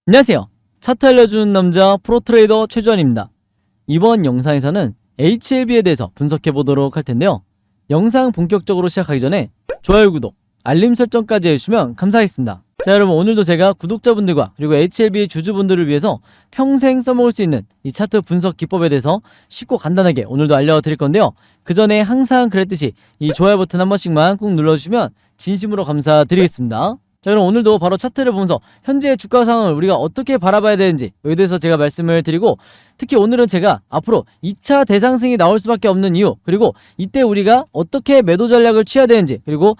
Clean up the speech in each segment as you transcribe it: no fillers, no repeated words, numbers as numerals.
안녕하세요. 차트 알려주는 남자 프로트레이더 최주환입니다. 이번 영상에서는 HLB에 대해서 분석해 보도록 할 텐데요. 영상 본격적으로 시작하기 전에 좋아요, 구독, 알림 설정까지 해주시면 감사하겠습니다. 자, 여러분, 오늘도 제가 구독자분들과 그리고 HLB 주주분들을 위해서 평생 써먹을 수 있는 이 차트 분석 기법에 대해서 쉽고 간단하게 오늘도 알려드릴 건데요. 그 전에 항상 그랬듯이 이 좋아요 버튼 한 번씩만 꾹 눌러주시면 진심으로 감사드리겠습니다. 자, 그럼 오늘도 바로 차트를 보면서 현재 주가 상황을 우리가 어떻게 바라봐야 되는지 여기에 대해서 제가 말씀을 드리고, 특히 오늘은 제가 앞으로 2차 대상승이 나올 수밖에 없는 이유, 그리고 이때 우리가 어떻게 매도 전략을 취해야 되는지, 그리고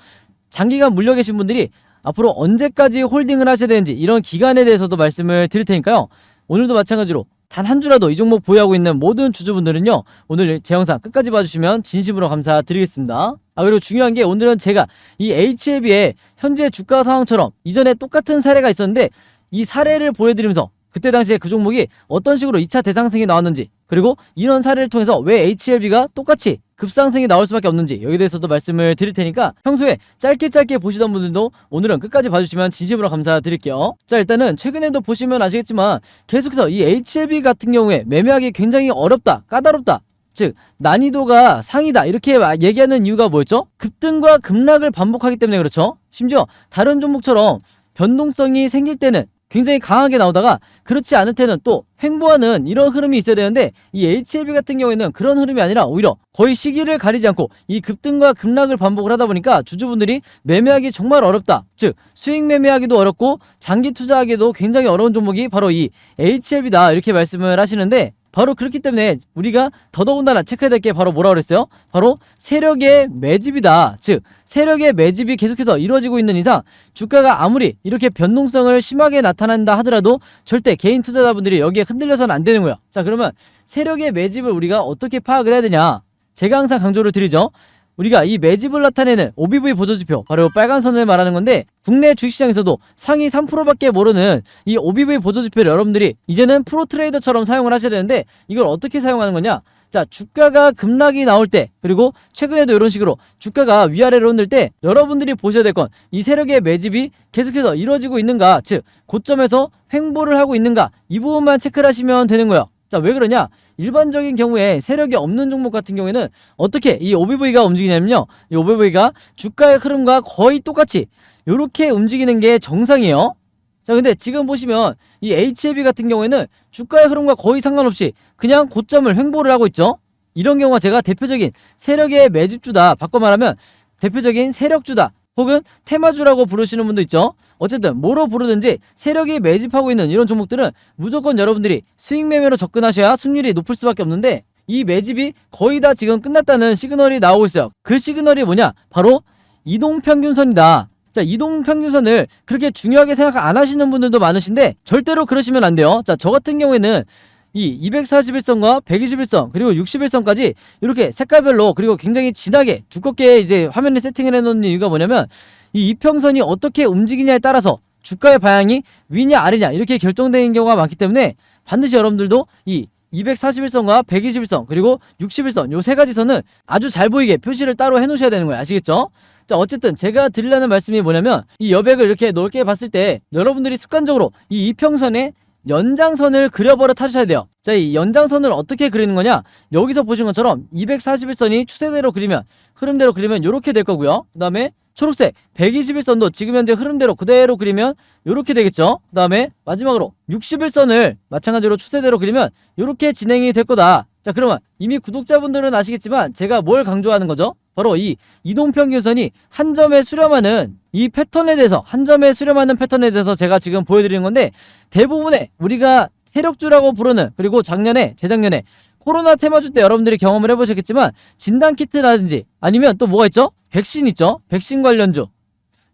장기간 물려 계신 분들이 앞으로 언제까지 홀딩을 하셔야 되는지 이런 기간에 대해서도 말씀을 드릴 테니까요. 오늘도 마찬가지로 단 한 주라도 이 종목 보유하고 있는 모든 주주분들은요, 오늘 제 영상 끝까지 봐주시면 진심으로 감사드리겠습니다. 그리고 중요한 게, 오늘은 제가 이 HLB의 현재 주가 상황처럼 이전에 똑같은 사례가 있었는데 이 사례를 보여드리면서 그때 당시에 그 종목이 어떤 식으로 2차 대상승이 나왔는지, 그리고 이런 사례를 통해서 왜 HLB가 똑같이 급상승이 나올 수밖에 없는지 여기에 대해서도 말씀을 드릴 테니까 평소에 짧게 보시던 분들도 오늘은 끝까지 봐주시면 진심으로 감사드릴게요. 자, 일단은 최근에도 보시면 아시겠지만 계속해서 이 HLB 같은 경우에 매매하기 굉장히 어렵다, 까다롭다, 즉 난이도가 상이다 이렇게 얘기하는 이유가 뭐였죠? 급등과 급락을 반복하기 때문에 그렇죠. 심지어 다른 종목처럼 변동성이 생길 때는 굉장히 강하게 나오다가 그렇지 않을 때는 또 횡보하는 이런 흐름이 있어야 되는데, 이 HLB 같은 경우에는 그런 흐름이 아니라 오히려 거의 시기를 가리지 않고 이 급등과 급락을 반복을 하다 보니까 주주분들이 매매하기 정말 어렵다, 즉 수익 매매하기도 어렵고 장기 투자하기도 굉장히 어려운 종목이 바로 이 HLB다 이렇게 말씀을 하시는데, 바로 그렇기 때문에 우리가 더더군다나 체크해야 될 게 바로 뭐라고 그랬어요? 바로 세력의 매집이다. 즉 세력의 매집이 계속해서 이루어지고 있는 이상 주가가 아무리 이렇게 변동성을 심하게 나타난다 하더라도 절대 개인 투자자분들이 여기에 흔들려서는 안 되는 거예요. 자, 그러면 세력의 매집을 우리가 어떻게 파악을 해야 되냐? 제가 항상 강조를 드리죠. 우리가 이 매집을 나타내는 OBV 보조지표, 바로 빨간 선을 말하는 건데, 국내 주식시장에서도 상위 3%밖에 모르는 이 OBV 보조지표를 여러분들이 이제는 프로트레이더처럼 사용을 하셔야 되는데, 이걸 어떻게 사용하는 거냐? 자, 주가가 급락이 나올 때, 그리고 최근에도 이런 식으로 주가가 위아래로 흔들 때 여러분들이 보셔야 될 건 이 세력의 매집이 계속해서 이루어지고 있는가, 즉 고점에서 횡보를 하고 있는가, 이 부분만 체크를 하시면 되는 거예요. 자, 왜 그러냐? 일반적인 경우에 세력이 없는 종목 같은 경우에는 어떻게 이 OBV가 움직이냐면요, 이 OBV가 주가의 흐름과 거의 똑같이 이렇게 움직이는 게 정상이에요. 자, 근데 지금 보시면 이 HLB 같은 경우에는 주가의 흐름과 거의 상관없이 그냥 고점을 횡보를 하고 있죠. 이런 경우가 제가 대표적인 세력의 매집주다, 바꿔 말하면 대표적인 세력주다, 혹은 테마주라고 부르시는 분도 있죠. 어쨌든 뭐로 부르든지 세력이 매집하고 있는 이런 종목들은 무조건 여러분들이 수익 매매로 접근하셔야 수익률이 높을 수밖에 없는데, 이 매집이 거의 다 지금 끝났다는 시그널이 나오고 있어요. 그 시그널이 뭐냐? 바로 이동평균선이다. 자, 이동평균선을 그렇게 중요하게 생각 안 하시는 분들도 많으신데 절대로 그러시면 안 돼요. 자, 저 같은 경우에는 이 241선과 121선 그리고 61선까지 이렇게 색깔별로, 그리고 굉장히 진하게 두껍게 이제 화면에 세팅을 해놓는 이유가 뭐냐면, 이 이평선이 어떻게 움직이냐에 따라서 주가의 방향이 위냐 아래냐 이렇게 결정되는 경우가 많기 때문에 반드시 여러분들도 이 241선과 121선 그리고 61선 요 세 가지 선은 아주 잘 보이게 표시를 따로 해놓으셔야 되는 거예요. 아시겠죠? 자, 어쨌든 제가 드리려는 말씀이 뭐냐면, 이 여백을 이렇게 넓게 봤을 때 여러분들이 습관적으로 이 이평선에 연장선을 그려버려 타셔야 돼요. 자, 이 연장선을 어떻게 그리는 거냐? 여기서 보신 것처럼 241선이 추세대로 그리면, 흐름대로 그리면 이렇게 될 거고요. 그 다음에 초록색 121선도 지금 현재 흐름대로 그대로 그리면 이렇게 되겠죠. 그 다음에 마지막으로 61선을 마찬가지로 추세대로 그리면 이렇게 진행이 될 거다. 자, 그러면 이미 구독자분들은 아시겠지만 제가 뭘 강조하는 거죠? 바로 이 이동평균선이 한 점에 수렴하는 이 패턴에 대해서, 한 점에 수렴하는 패턴에 대해서 제가 지금 보여드리는 건데, 대부분의 우리가 세력주라고 부르는, 그리고 작년에, 재작년에 코로나 테마주 때 여러분들이 경험을 해보셨겠지만 진단키트라든지 아니면 또 뭐가 있죠? 백신 있죠? 백신 관련주,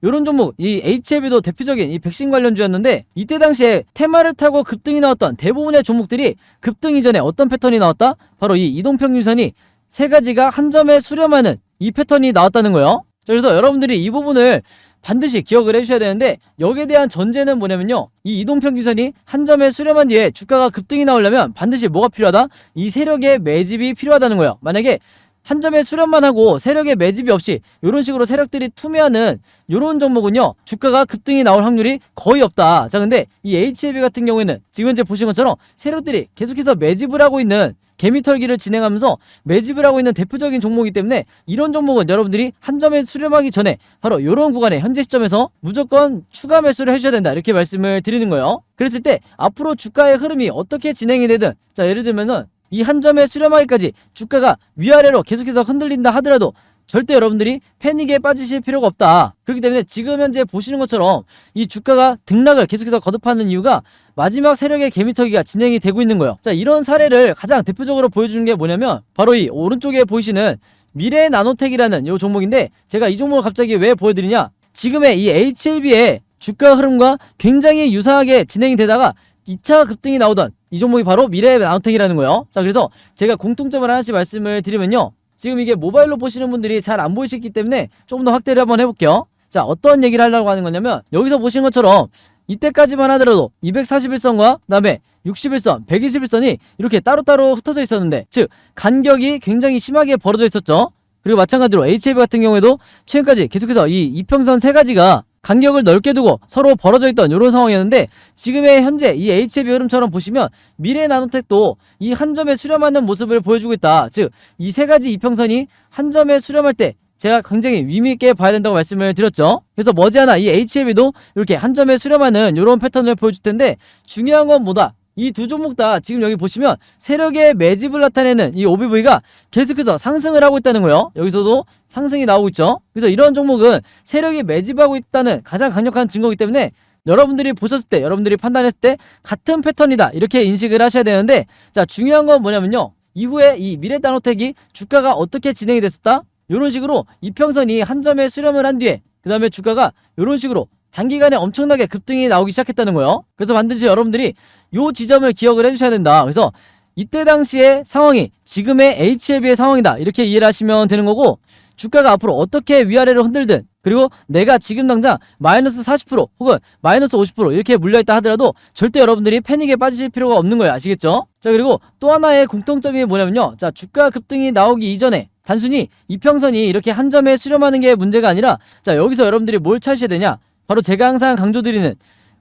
요런 종목, 이 HLB도 대표적인 이 백신 관련주였는데, 이때 당시에 테마를 타고 급등이 나왔던 대부분의 종목들이 급등 이전에 어떤 패턴이 나왔다? 바로 이 이동평균선이 세 가지가 한 점에 수렴하는 이 패턴이 나왔다는 거예요. 그래서 여러분들이 이 부분을 반드시 기억을 해주셔야 되는데, 여기에 대한 전제는 뭐냐면요, 이 이동평균선이 한 점에 수렴한 뒤에 주가가 급등이 나오려면 반드시 뭐가 필요하다? 이 세력의 매집이 필요하다는 거예요. 만약에 한 점에 수렴만 하고 세력의 매집이 없이 이런 식으로 세력들이 투매하는 이런 종목은요, 주가가 급등이 나올 확률이 거의 없다. 자, 근데 이 HLB 같은 경우에는 지금 현재 보신 것처럼 세력들이 계속해서 매집을 하고 있는, 개미털기를 진행하면서 매집을 하고 있는 대표적인 종목이기 때문에 이런 종목은 여러분들이 한 점에 수렴하기 전에 바로 이런 구간에 현재 시점에서 무조건 추가 매수를 해주셔야 된다, 이렇게 말씀을 드리는 거예요. 그랬을 때 앞으로 주가의 흐름이 어떻게 진행이 되든, 자, 예를 들면은 이 한 점에 수렴하기까지 주가가 위아래로 계속해서 흔들린다 하더라도 절대 여러분들이 패닉에 빠지실 필요가 없다. 그렇기 때문에 지금 현재 보시는 것처럼 이 주가가 등락을 계속해서 거듭하는 이유가 마지막 세력의 개미터기가 진행이 되고 있는 거예요. 자, 이런 사례를 가장 대표적으로 보여주는 게 뭐냐면 바로 이 오른쪽에 보이시는 미래나노텍이라는 이 종목인데, 제가 이 종목을 갑자기 왜 보여드리냐, 지금의 이 HLB의 주가 흐름과 굉장히 유사하게 진행이 되다가 2차 급등이 나오던 이 종목이 바로 미래나노텍이라는 거예요. 자, 그래서 제가 공통점을 하나씩 말씀을 드리면요, 지금 이게 모바일로 보시는 분들이 잘 안 보이시기 때문에 조금 더 확대를 한번 해볼게요. 자, 어떤 얘기를 하려고 하는 거냐면, 여기서 보신 것처럼 이때까지만 하더라도 241선과 그 다음에 61선, 121선이 이렇게 따로따로 흩어져 있었는데, 즉 간격이 굉장히 심하게 벌어져 있었죠. 그리고 마찬가지로 HLB 같은 경우에도 최근까지 계속해서 이 이평선 세 가지가 간격을 넓게 두고 서로 벌어져 있던 이런 상황이었는데, 지금의 현재 이 HLB 흐름처럼 보시면 미래나노텍도 이 한 점에 수렴하는 모습을 보여주고 있다. 즉 이 세 가지 이평선이 한 점에 수렴할 때 제가 굉장히 의미있게 봐야 된다고 말씀을 드렸죠. 그래서 머지않아 이 HLB도 이렇게 한 점에 수렴하는 이런 패턴을 보여줄 텐데, 중요한 건 뭐다? 이 두 종목 다 지금 여기 보시면 세력의 매집을 나타내는 이 OBV가 계속해서 상승을 하고 있다는 거예요. 여기서도 상승이 나오고 있죠. 그래서 이런 종목은 세력이 매집하고 있다는 가장 강력한 증거이기 때문에 여러분들이 보셨을 때, 여러분들이 판단했을 때 같은 패턴이다, 이렇게 인식을 하셔야 되는데, 자, 중요한 건 뭐냐면요, 이후에 이 미래나노텍이 주가가 어떻게 진행이 됐었다? 이런 식으로 이평선이 한 점에 수렴을 한 뒤에 그 다음에 주가가 이런 식으로 단기간에 엄청나게 급등이 나오기 시작했다는 거예요. 그래서 반드시 여러분들이 요 지점을 기억을 해주셔야 된다. 그래서 이때 당시의 상황이 지금의 HLB의 상황이다, 이렇게 이해를 하시면 되는 거고, 주가가 앞으로 어떻게 위아래로 흔들든, 그리고 내가 지금 당장 마이너스 40% 혹은 마이너스 50% 이렇게 물려있다 하더라도 절대 여러분들이 패닉에 빠지실 필요가 없는 거예요. 아시겠죠? 자, 그리고 또 하나의 공통점이 뭐냐면요, 자, 주가 급등이 나오기 이전에 단순히 이평선이 이렇게 한 점에 수렴하는 게 문제가 아니라, 자, 여기서 여러분들이 뭘 찾으셔야 되냐, 바로 제가 항상 강조드리는,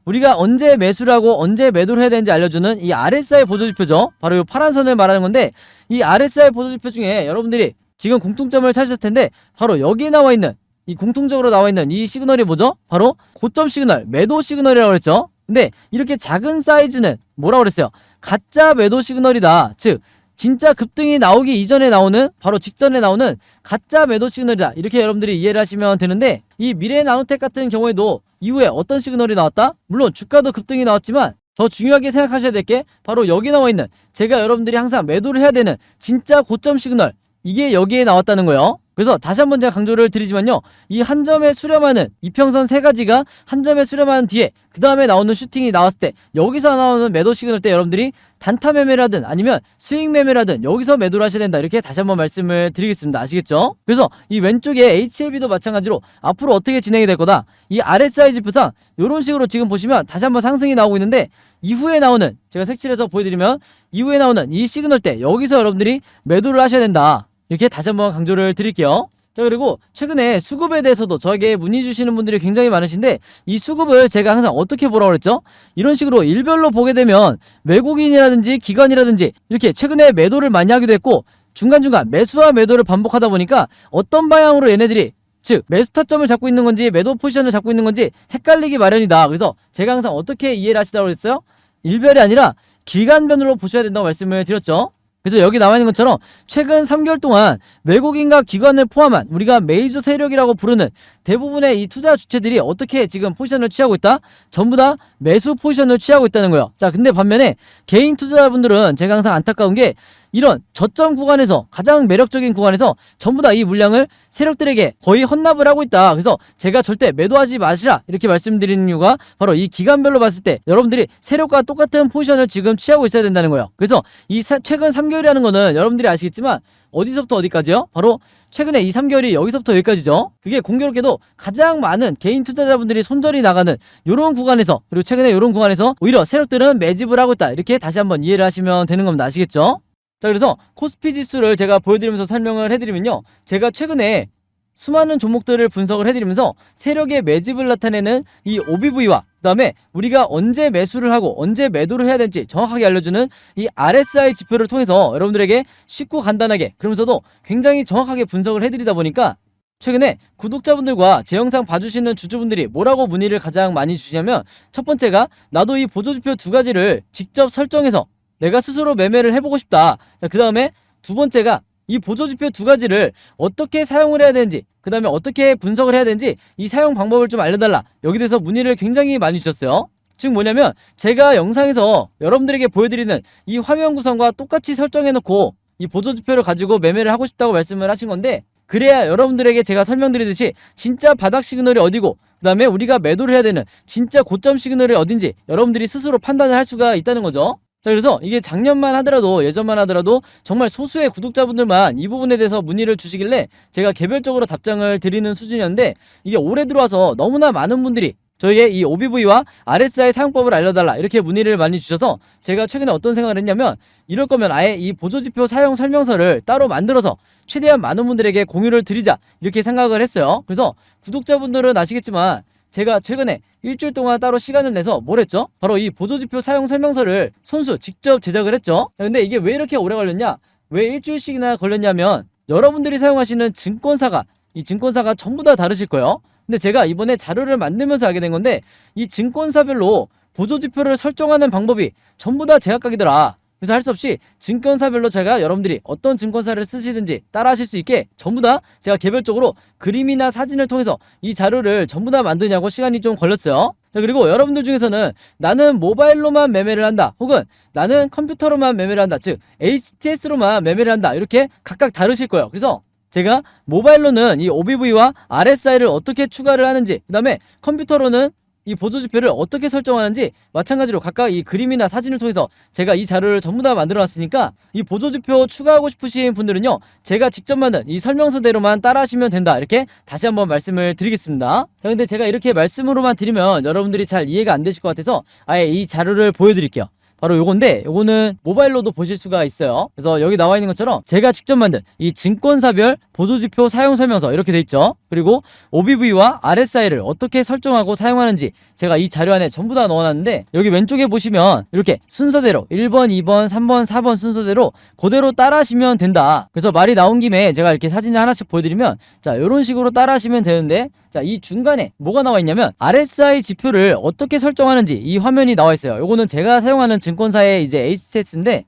우리가 언제 매수를 하고 언제 매도를 해야 되는지 알려주는 이 RSI 보조지표죠. 바로 이 파란 선을 말하는 건데, 이 RSI 보조지표 중에 여러분들이 지금 공통점을 찾으셨을 텐데, 바로 여기에 나와 있는, 이 공통적으로 나와 있는 이 시그널이 뭐죠? 바로 고점 시그널, 매도 시그널이라고 그랬죠. 근데 이렇게 작은 사이즈는 뭐라고 그랬어요? 가짜 매도 시그널이다. 즉 진짜 급등이 나오기 이전에 나오는, 바로 직전에 나오는 가짜 매도 시그널이다, 이렇게 여러분들이 이해를 하시면 되는데, 이 미래나노텍 같은 경우에도 이후에 어떤 시그널이 나왔다? 물론 주가도 급등이 나왔지만 더 중요하게 생각하셔야 될 게 바로 여기 나와 있는, 제가 여러분들이 항상 매도를 해야 되는 진짜 고점 시그널, 이게 여기에 나왔다는 거예요. 그래서 다시 한번 제가 강조를 드리지만요, 이 한 점에 수렴하는 이평선 세 가지가 한 점에 수렴하는 뒤에 그 다음에 나오는 슈팅이 나왔을 때, 여기서 나오는 매도 시그널 때 여러분들이 단타 매매라든 아니면 수익 매매라든 여기서 매도를 하셔야 된다, 이렇게 다시 한번 말씀을 드리겠습니다. 아시겠죠? 그래서 이 왼쪽에 HLB도 마찬가지로 앞으로 어떻게 진행이 될 거다, 이 RSI 지표상 이런 식으로 지금 보시면 다시 한번 상승이 나오고 있는데, 이후에 나오는, 제가 색칠해서 보여드리면 이후에 나오는 이 시그널 때 여기서 여러분들이 매도를 하셔야 된다, 이렇게 다시 한번 강조를 드릴게요. 자, 그리고 최근에 수급에 대해서도 저에게 문의 주시는 분들이 굉장히 많으신데, 이 수급을 제가 항상 어떻게 보라고 그랬죠? 이런 식으로 일별로 보게 되면 외국인이라든지 기관이라든지 이렇게 최근에 매도를 많이 하기도 했고, 중간중간 매수와 매도를 반복하다 보니까 어떤 방향으로 얘네들이, 즉 매수 타점을 잡고 있는 건지 매도 포지션을 잡고 있는 건지 헷갈리기 마련이다. 그래서 제가 항상 어떻게 이해를 하시라고 했어요? 일별이 아니라 기간별로 보셔야 된다고 말씀을 드렸죠. 그래서 여기 나와 있는 것처럼 최근 3개월 동안 외국인과 기관을 포함한 우리가 메이저 세력이라고 부르는 대부분의 이 투자 주체들이 어떻게 지금 포지션을 취하고 있다? 전부 다 매수 포지션을 취하고 있다는 거예요. 자, 근데 반면에 개인 투자자분들은 제가 항상 안타까운 게, 이런 저점 구간에서, 가장 매력적인 구간에서 전부 다 이 물량을 세력들에게 거의 헌납을 하고 있다. 그래서 제가 절대 매도하지 마시라, 이렇게 말씀드리는 이유가 바로 이 기간별로 봤을 때 여러분들이 세력과 똑같은 포지션을 지금 취하고 있어야 된다는 거예요. 그래서 이 최근 3개월이라는 거는 여러분들이 아시겠지만 어디서부터 어디까지요? 바로 최근에 이 3개월이 여기서부터 여기까지죠. 그게 공교롭게도 가장 많은 개인 투자자분들이 손절이 나가는 이런 구간에서, 그리고 최근에 이런 구간에서 오히려 세력들은 매집을 하고 있다, 이렇게 다시 한번 이해를 하시면 되는 겁니다. 아시겠죠? 자, 그래서 코스피 지수를 제가 보여드리면서 설명을 해드리면요, 제가 최근에 수많은 종목들을 분석을 해드리면서 세력의 매집을 나타내는 이 OBV와 그 다음에 우리가 언제 매수를 하고 언제 매도를 해야 될지 정확하게 알려주는 이 RSI 지표를 통해서 여러분들에게 쉽고 간단하게, 그러면서도 굉장히 정확하게 분석을 해드리다 보니까 최근에 구독자분들과 제 영상 봐주시는 주주분들이 뭐라고 문의를 가장 많이 주시냐면, 첫 번째가 나도 이 보조지표 두 가지를 직접 설정해서 내가 스스로 매매를 해보고 싶다. 자, 그 다음에 두 번째가 이 보조지표 두 가지를 어떻게 사용을 해야 되는지, 그 다음에 어떻게 분석을 해야 되는지 이 사용 방법을 좀 알려달라. 여기 대해서 문의를 굉장히 많이 주셨어요. 즉 뭐냐면, 제가 영상에서 여러분들에게 보여드리는 이 화면 구성과 똑같이 설정해놓고 이 보조지표를 가지고 매매를 하고 싶다고 말씀을 하신 건데, 그래야 여러분들에게 제가 설명드리듯이 진짜 바닥 시그널이 어디고 그 다음에 우리가 매도를 해야 되는 진짜 고점 시그널이 어딘지 여러분들이 스스로 판단을 할 수가 있다는 거죠. 자, 그래서 이게 작년만 하더라도, 예전만 하더라도 정말 소수의 구독자분들만 이 부분에 대해서 문의를 주시길래 제가 개별적으로 답장을 드리는 수준이었는데, 이게 올해 들어와서 너무나 많은 분들이 저에게 이 OBV와 RSI 사용법을 알려달라 이렇게 문의를 많이 주셔서 제가 최근에 어떤 생각을 했냐면, 이럴 거면 아예 이 보조지표 사용 설명서를 따로 만들어서 최대한 많은 분들에게 공유를 드리자 이렇게 생각을 했어요. 그래서 구독자분들은 아시겠지만 제가 최근에 일주일 동안 따로 시간을 내서 뭘 했죠? 바로 이 보조지표 사용 설명서를 손수 직접 제작을 했죠. 근데 이게 왜 이렇게 오래 걸렸냐? 왜 일주일씩이나 걸렸냐면, 여러분들이 사용하시는 증권사가, 이 증권사가 전부 다 다르실 거예요. 근데 제가 이번에 자료를 만들면서 알게 된 건데, 이 증권사별로 보조지표를 설정하는 방법이 전부 다 제각각이더라. 그래서 할 수 없이 증권사별로 제가 여러분들이 어떤 증권사를 쓰시든지 따라 하실 수 있게 전부 다 제가 개별적으로 그림이나 사진을 통해서 이 자료를 전부 다 만드냐고 시간이 좀 걸렸어요. 자, 그리고 여러분들 중에서는 나는 모바일로만 매매를 한다, 혹은 나는 컴퓨터로만 매매를 한다, 즉 HTS로만 매매를 한다, 이렇게 각각 다르실 거예요. 그래서 제가 모바일로는 이 OBV와 RSI를 어떻게 추가를 하는지, 그 다음에 컴퓨터로는 이 보조지표를 어떻게 설정하는지 마찬가지로 각각 이 그림이나 사진을 통해서 제가 이 자료를 전부 다 만들어 놨으니까, 이 보조지표 추가하고 싶으신 분들은요, 제가 직접 만든 이 설명서대로만 따라 하시면 된다, 이렇게 다시 한번 말씀을 드리겠습니다. 자, 근데 제가 이렇게 말씀으로만 드리면 여러분들이 잘 이해가 안 되실 것 같아서 아예 이 자료를 보여드릴게요. 바로 요건데, 요거는 모바일로도 보실 수가 있어요. 그래서 여기 나와 있는 것처럼 제가 직접 만든 이 증권사별 보조지표 사용 설명서 이렇게 돼 있죠. 그리고 OBV와 RSI를 어떻게 설정하고 사용하는지 제가 이 자료 안에 전부 다 넣어놨는데, 여기 왼쪽에 보시면 이렇게 순서대로 1번, 2번, 3번, 4번 순서대로 그대로 따라 하시면 된다. 그래서 말이 나온 김에 제가 이렇게 사진을 하나씩 보여드리면, 자, 이런 식으로 따라 하시면 되는데, 자, 이 중간에 뭐가 나와 있냐면 RSI 지표를 어떻게 설정하는지 이 화면이 나와 있어요. 요거는 제가 사용하는 증권사의 이제 HTS인데,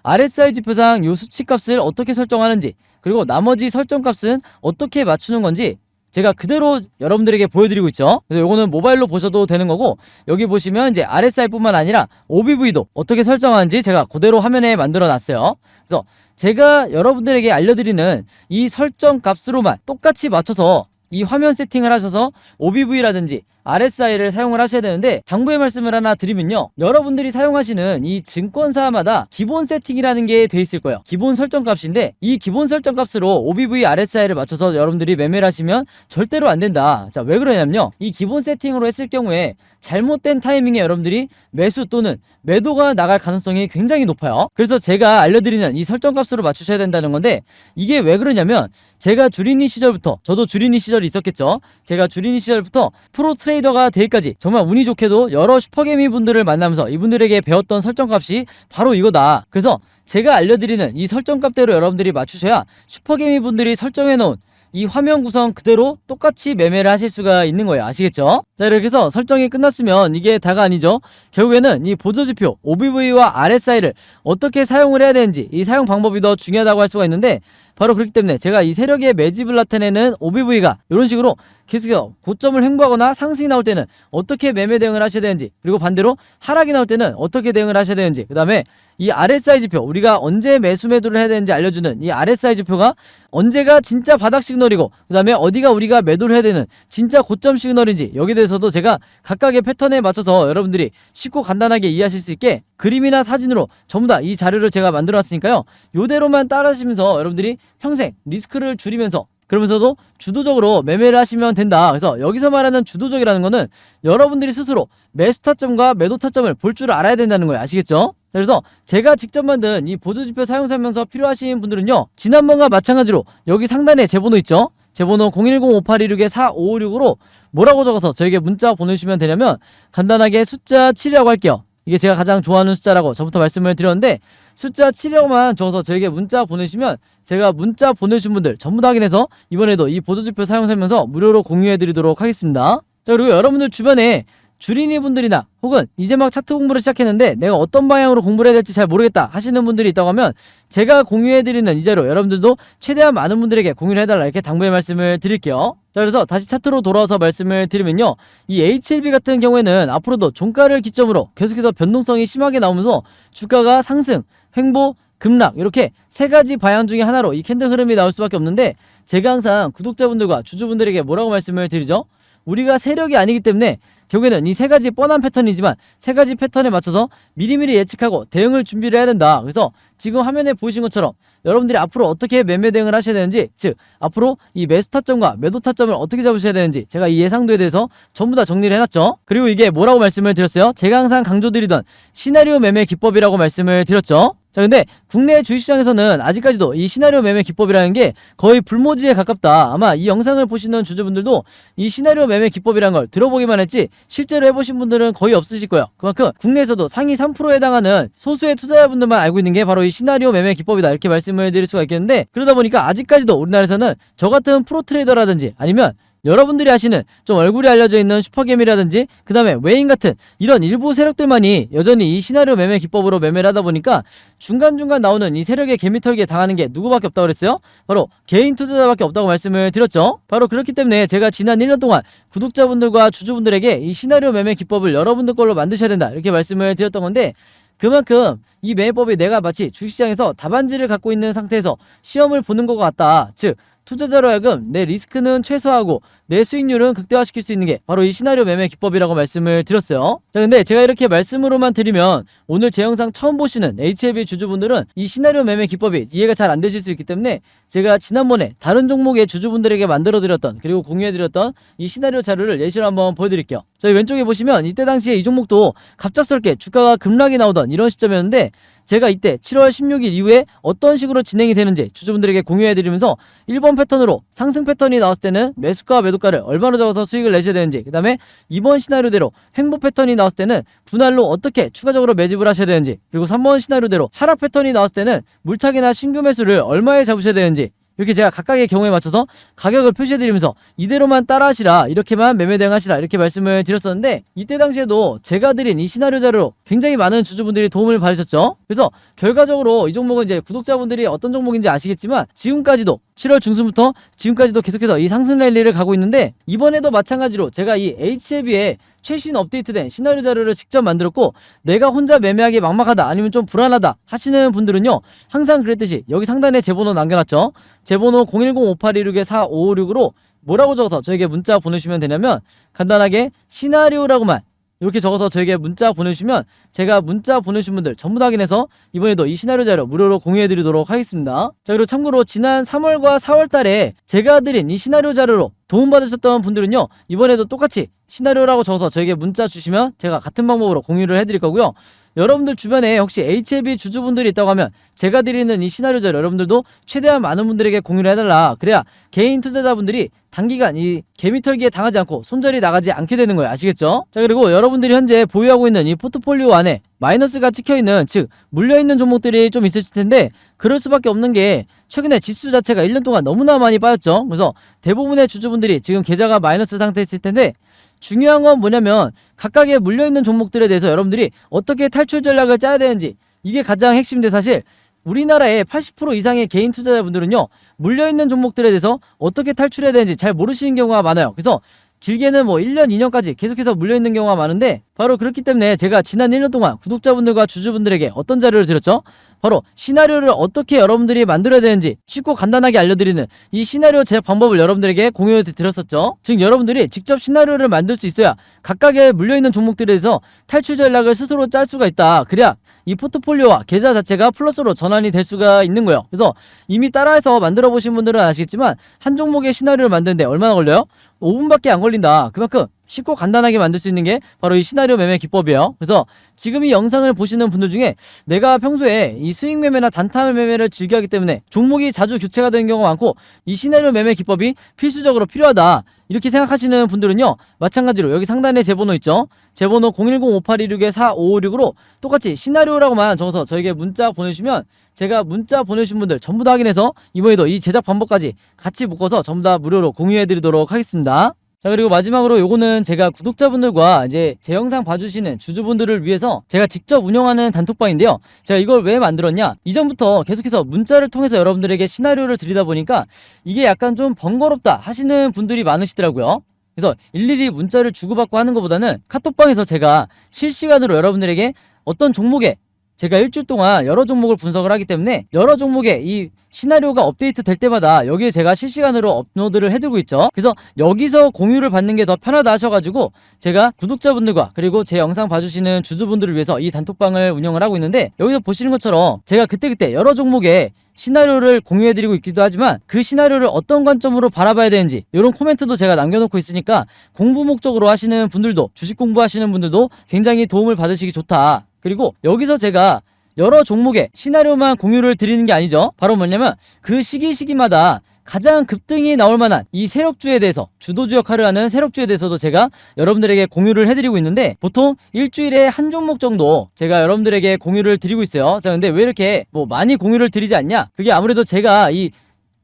RSI 지표상 요 수치값을 어떻게 설정하는지, 그리고 나머지 설정값은 어떻게 맞추는 건지 제가 그대로 여러분들에게 보여드리고 있죠. 그래서 요거는 모바일로 보셔도 되는 거고, 여기 보시면 이제 RSI 뿐만 아니라 OBV도 어떻게 설정하는지 제가 그대로 화면에 만들어 놨어요. 그래서 제가 여러분들에게 알려드리는 이 설정 값으로만 똑같이 맞춰서 이 화면 세팅을 하셔서 OBV라든지 RSI를 사용을 하셔야 되는데, 당부의 말씀을 하나 드리면요, 여러분들이 사용하시는 이 증권사마다 기본 세팅이라는 게 돼 있을 거예요. 기본 설정 값인데, 이 기본 설정 값으로 OBV, RSI를 맞춰서 여러분들이 매매를 하시면 절대로 안 된다. 자, 왜 그러냐면요, 이 기본 세팅으로 했을 경우에 잘못된 타이밍에 여러분들이 매수 또는 매도가 나갈 가능성이 굉장히 높아요. 그래서 제가 알려드리는 이 설정 값으로 맞추셔야 된다는 건데, 이게 왜 그러냐면, 제가 주린이 시절부터, 저도 주린이 시절이 있었겠죠. 제가 주린이 시절부터 프로 트레이더가 되기까지 정말 운이 좋게도 여러 슈퍼개미 분들을 만나면서 이분들에게 배웠던 설정값이 바로 이거다. 그래서 제가 알려드리는 이 설정값대로 여러분들이 맞추셔야 슈퍼개미 분들이 설정해놓은 이 화면 구성 그대로 똑같이 매매를 하실 수가 있는 거예요. 아시겠죠? 자, 이렇게 해서 설정이 끝났으면 이게 다가 아니죠. 결국에는 이 보조지표 OBV와 RSI를 어떻게 사용을 해야 되는지, 이 사용 방법이 더 중요하다고 할 수가 있는데, 바로 그렇기 때문에 제가 이 세력의 매집을 나타내는 OBV가 이런 식으로 계속해서 고점을 횡보하거나 상승이 나올 때는 어떻게 매매 대응을 하셔야 되는지, 그리고 반대로 하락이 나올 때는 어떻게 대응을 하셔야 되는지, 그 다음에 이 RSI 지표, 우리가 언제 매수 매도를 해야 되는지 알려주는 이 RSI 지표가 언제가 진짜 바닥 시그널이고, 그 다음에 어디가 우리가 매도를 해야 되는 진짜 고점 시그널인지, 여기에 대해서도 제가 각각의 패턴에 맞춰서 여러분들이 쉽고 간단하게 이해하실 수 있게 그림이나 사진으로 전부 다 이 자료를 제가 만들어 놨으니까요, 요대로만 따라하시면서 여러분들이 평생 리스크를 줄이면서, 그러면서도 주도적으로 매매를 하시면 된다. 그래서 여기서 말하는 주도적이라는 거는 여러분들이 스스로 매수 타점과 매도 타점을 볼 줄 알아야 된다는 거예요. 아시겠죠? 그래서 제가 직접 만든 이 보조지표 사용 설명서 필요하신 분들은요, 지난번과 마찬가지로 여기 상단에 제 번호 있죠? 제 번호 010-5816-4556으로 뭐라고 적어서 저에게 문자 보내주시면 되냐면, 간단하게 숫자 7이라고 할게요. 이게 제가 가장 좋아하는 숫자라고 전부터 말씀을 드렸는데, 숫자 7이라고만 적어서 저에게 문자 보내주시면 제가 문자 보내주신 분들 전부 다 확인해서 이번에도 이 보조지표 사용 설명서 무료로 공유해드리도록 하겠습니다. 자, 그리고 여러분들 주변에 주린이 분들이나 혹은 이제 막 차트 공부를 시작했는데 내가 어떤 방향으로 공부를 해야 될지 잘 모르겠다 하시는 분들이 있다고 하면, 제가 공유해드리는 이 자료 여러분들도 최대한 많은 분들에게 공유를 해달라, 이렇게 당부의 말씀을 드릴게요. 자, 그래서 다시 차트로 돌아와서 말씀을 드리면요, 이 HLB 같은 경우에는 앞으로도 종가를 기점으로 계속해서 변동성이 심하게 나오면서 주가가 상승, 횡보, 급락, 이렇게 세 가지 방향 중에 하나로 이 캔들 흐름이 나올 수밖에 없는데, 제가 항상 구독자분들과 주주분들에게 뭐라고 말씀을 드리죠? 우리가 세력이 아니기 때문에 결국에는 이 세 가지 뻔한 패턴이지만 세 가지 패턴에 맞춰서 미리미리 예측하고 대응을 준비를 해야 된다. 그래서 지금 화면에 보이신 것처럼 여러분들이 앞으로 어떻게 매매 대응을 하셔야 되는지, 즉 앞으로 이 매수 타점과 매도 타점을 어떻게 잡으셔야 되는지 제가 이 예상도에 대해서 전부 다 정리를 해놨죠. 그리고 이게 뭐라고 말씀을 드렸어요? 제가 항상 강조드리던 시나리오 매매 기법이라고 말씀을 드렸죠. 자, 근데 국내 주식시장에서는 아직까지도 이 시나리오 매매 기법이라는 게 거의 불모지에 가깝다. 아마 이 영상을 보시는 주주분들도 이 시나리오 매매 기법이라는 걸 들어보기만 했지 실제로 해보신 분들은 거의 없으실 거예요. 그만큼 국내에서도 상위 3%에 해당하는 소수의 투자자분들만 알고 있는 게 바로 이 시나리오 매매 기법이다, 이렇게 말씀을 드릴 수가 있겠는데, 그러다 보니까 아직까지도 우리나라에서는 저 같은 프로트레이더라든지 아니면 여러분들이 아시는 좀 얼굴이 알려져 있는 슈퍼게임이라든지 그 다음에 외인 같은 이런 일부 세력들만이 여전히 이 시나리오 매매 기법으로 매매를 하다 보니까 중간중간 나오는 이 세력의 개미털기에 당하는 게 누구밖에 없다고 그랬어요? 바로 개인 투자자밖에 없다고 말씀을 드렸죠. 바로 그렇기 때문에 제가 지난 1년 동안 구독자분들과 주주분들에게 이 시나리오 매매 기법을 여러분들 걸로 만드셔야 된다, 이렇게 말씀을 드렸던 건데, 그만큼 이 매매법이 내가 마치 주식시장에서 답안지를 갖고 있는 상태에서 시험을 보는 것 같다. 즉 투자자로 하여금 내 리스크는 최소화하고 내 수익률은 극대화시킬 수 있는 게 바로 이 시나리오 매매 기법이라고 말씀을 드렸어요. 자, 근데 제가 이렇게 말씀으로만 드리면 오늘 제 영상 처음 보시는 HLB 주주분들은 이 시나리오 매매 기법이 이해가 잘 안 되실 수 있기 때문에 제가 지난번에 다른 종목의 주주분들에게 만들어드렸던, 그리고 공유해드렸던 이 시나리오 자료를 예시로 한번 보여드릴게요. 저희 왼쪽에 보시면 이때 당시에 이 종목도 갑작스럽게 주가가 급락이 나오던 이런 시점이었는데, 제가 이때 7월 16일 이후에 어떤 식으로 진행이 되는지 주주분들에게 공유해드리면서 1번 패턴으로 상승 패턴이 나왔을 때는 매수가와 매도가를 얼마로 잡아서 수익을 내셔야 되는지, 그 다음에 2번 시나리오대로 횡보 패턴이 나왔을 때는 분할로 어떻게 추가적으로 매집을 하셔야 되는지, 그리고 3번 시나리오대로 하락 패턴이 나왔을 때는 물타기나 신규 매수를 얼마에 잡으셔야 되는지, 이렇게 제가 각각의 경우에 맞춰서 가격을 표시해드리면서 이대로만 따라하시라, 이렇게만 매매 대응하시라, 이렇게 말씀을 드렸었는데, 이때 당시에도 제가 드린 이 시나리오 자료로 굉장히 많은 주주분들이 도움을 받으셨죠. 그래서 결과적으로 이 종목은 이제 구독자분들이 어떤 종목인지 아시겠지만 지금까지도 7월 중순부터 지금까지도 계속해서 이 상승 랠리를 가고 있는데, 이번에도 마찬가지로 제가 이 HLB에 최신 업데이트된 시나리오 자료를 직접 만들었고, 내가 혼자 매매하기 막막하다, 아니면 좀 불안하다 하시는 분들은요, 항상 그랬듯이 여기 상단에 제 번호 남겨놨죠. 제 번호 010-5816-4556으로 뭐라고 적어서 저에게 문자 보내주시면 되냐면, 간단하게 시나리오라고만 이렇게 적어서 저에게 문자 보내주시면 제가 문자 보내주신 분들 전부 다 확인해서 이번에도 이 시나리오 자료 무료로 공유해드리도록 하겠습니다. 자, 그리고 참고로 지난 3월과 4월 달에 제가 드린 이 시나리오 자료로 도움받으셨던 분들은요, 이번에도 똑같이 시나리오라고 적어서 저에게 문자 주시면 제가 같은 방법으로 공유를 해드릴 거고요. 여러분들 주변에 혹시 HLB 주주분들이 있다고 하면 제가 드리는 이 시나리오 자료 여러분들도 최대한 많은 분들에게 공유를 해달라. 그래야 개인 투자자분들이 단기간 이 개미털기에 당하지 않고 손절이 나가지 않게 되는 거예요. 아시겠죠? 자, 그리고 여러분들이 현재 보유하고 있는 이 포트폴리오 안에 마이너스가 찍혀있는, 즉 물려있는 종목들이 좀 있으실 텐데, 그럴 수밖에 없는 게 최근에 지수 자체가 1년 동안 너무나 많이 빠졌죠. 그래서 대부분의 주주분들이 지금 계좌가 마이너스 상태에 있을 텐데, 중요한 건 뭐냐면 각각의 물려있는 종목들에 대해서 여러분들이 어떻게 탈출 전략을 짜야 되는지, 이게 가장 핵심인데, 사실 우리나라의 80% 이상의 개인 투자자분들은요, 물려있는 종목들에 대해서 어떻게 탈출해야 되는지 잘 모르시는 경우가 많아요. 그래서 길게는 뭐 1년, 2년까지 계속해서 물려있는 경우가 많은데, 바로 그렇기 때문에 제가 지난 1년 동안 구독자분들과 주주분들에게 어떤 자료를 드렸죠? 바로 시나리오를 어떻게 여러분들이 만들어야 되는지 쉽고 간단하게 알려드리는 이 시나리오 제작 방법을 여러분들에게 공유해 드렸었죠. 즉 여러분들이 직접 시나리오를 만들 수 있어야 각각의 물려있는 종목들에 대해서 탈출 전략을 스스로 짤 수가 있다. 그래야 이 포트폴리오와 계좌 자체가 플러스로 전환이 될 수가 있는 거예요. 그래서 이미 따라해서 만들어 보신 분들은 아시겠지만 한 종목의 시나리오를 만드는데 얼마나 걸려요? 5분밖에 안 걸린다. 그만큼 쉽고 간단하게 만들 수 있는 게 바로 이 시나리오 매매 기법이에요. 그래서 지금 이 영상을 보시는 분들 중에 내가 평소에 이 수익 매매나 단타 매매를 즐겨하기 때문에 종목이 자주 교체가 되는 경우가 많고 이 시나리오 매매 기법이 필수적으로 필요하다 이렇게 생각하시는 분들은요, 마찬가지로 여기 상단에 제 번호 있죠? 제 번호 010-5826-4556으로 똑같이 시나리오라고만 적어서 저에게 문자 보내주시면 제가 문자 보내주신 분들 전부 다 확인해서 이번에도 이 제작 방법까지 같이 묶어서 전부 다 무료로 공유해드리도록 하겠습니다. 자, 그리고 마지막으로 요거는 제가 구독자분들과 이제 제 영상 봐주시는 주주분들을 위해서 제가 직접 운영하는 단톡방인데요. 제가 이걸 왜 만들었냐, 이전부터 계속해서 문자를 통해서 여러분들에게 시나리오를 드리다 보니까 이게 약간 좀 번거롭다 하시는 분들이 많으시더라고요. 그래서 일일이 문자를 주고받고 하는 것보다는 카톡방에서 제가 실시간으로 여러분들에게 어떤 종목에 제가 일주일 동안 여러 종목을 분석을 하기 때문에 여러 종목의 이 시나리오가 업데이트 될 때마다 여기에 제가 실시간으로 업로드를 해두고 있죠. 그래서 여기서 공유를 받는 게 더 편하다 하셔가지고 제가 구독자분들과 그리고 제 영상 봐주시는 주주분들을 위해서 이 단톡방을 운영을 하고 있는데, 여기서 보시는 것처럼 제가 그때그때 여러 종목의 시나리오를 공유해드리고 있기도 하지만 그 시나리오를 어떤 관점으로 바라봐야 되는지 이런 코멘트도 제가 남겨놓고 있으니까 공부 목적으로 하시는 분들도, 주식 공부하시는 분들도 굉장히 도움을 받으시기 좋다. 그리고 여기서 제가 여러 종목의 시나리오만 공유를 드리는 게 아니죠. 바로 뭐냐면 그 시기마다 가장 급등이 나올 만한 이 세력주에 대해서, 주도주 역할을 하는 세력주에 대해서도 제가 여러분들에게 공유를 해드리고 있는데, 보통 일주일에 한 종목 정도 제가 여러분들에게 공유를 드리고 있어요. 자, 근데 왜 이렇게 뭐 많이 공유를 드리지 않냐? 그게 아무래도 제가 이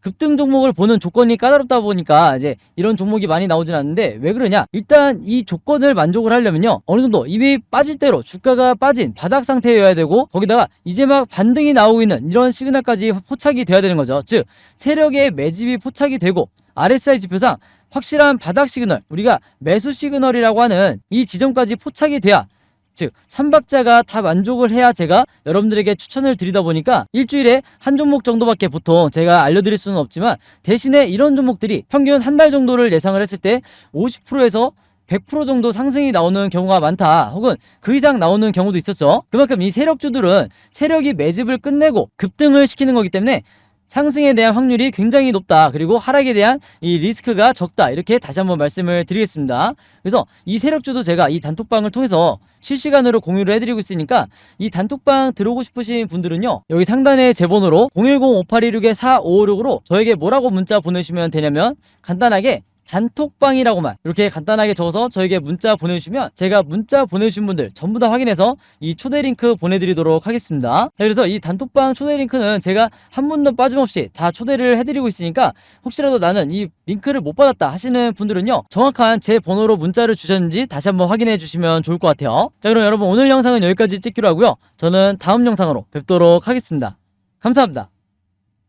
급등 종목을 보는 조건이 까다롭다 보니까 이제 이런 종목이 많이 나오진 않는데, 왜 그러냐, 일단 이 조건을 만족을 하려면요, 어느 정도 이미 빠질 대로 주가가 빠진 바닥 상태여야 되고, 거기다가 이제 막 반등이 나오고 있는 이런 시그널까지 포착이 돼야 되는 거죠. 즉 세력의 매집이 포착이 되고 RSI 지표상 확실한 바닥 시그널, 우리가 매수 시그널이라고 하는 이 지점까지 포착이 돼야, 즉 3박자가 다 만족을 해야 제가 여러분들에게 추천을 드리다 보니까 일주일에 한 종목 정도밖에 보통 제가 알려드릴 수는 없지만, 대신에 이런 종목들이 평균 한 달 정도를 예상을 했을 때 50%에서 100% 정도 상승이 나오는 경우가 많다, 혹은 그 이상 나오는 경우도 있었죠. 그만큼 이 세력주들은 세력이 매집을 끝내고 급등을 시키는 거기 때문에 상승에 대한 확률이 굉장히 높다, 그리고 하락에 대한 이 리스크가 적다, 이렇게 다시 한번 말씀을 드리겠습니다. 그래서 이 세력주도 제가 이 단톡방을 통해서 실시간으로 공유를 해드리고 있으니까 이 단톡방 들어오고 싶으신 분들은요, 여기 상단에 제 번호로 010-5826-4556으로 저에게 뭐라고 문자 보내주시면 되냐면, 간단하게 단톡방이라고만 이렇게 간단하게 적어서 저에게 문자 보내주시면 제가 문자 보내주신 분들 전부 다 확인해서 이 초대 링크 보내드리도록 하겠습니다. 그래서 이 단톡방 초대 링크는 제가 한 분도 빠짐없이 다 초대를 해드리고 있으니까, 혹시라도 나는 이 링크를 못 받았다 하시는 분들은요, 정확한 제 번호로 문자를 주셨는지 다시 한번 확인해 주시면 좋을 것 같아요. 자, 그럼 여러분 오늘 영상은 여기까지 찍기로 하고요, 저는 다음 영상으로 뵙도록 하겠습니다. 감사합니다.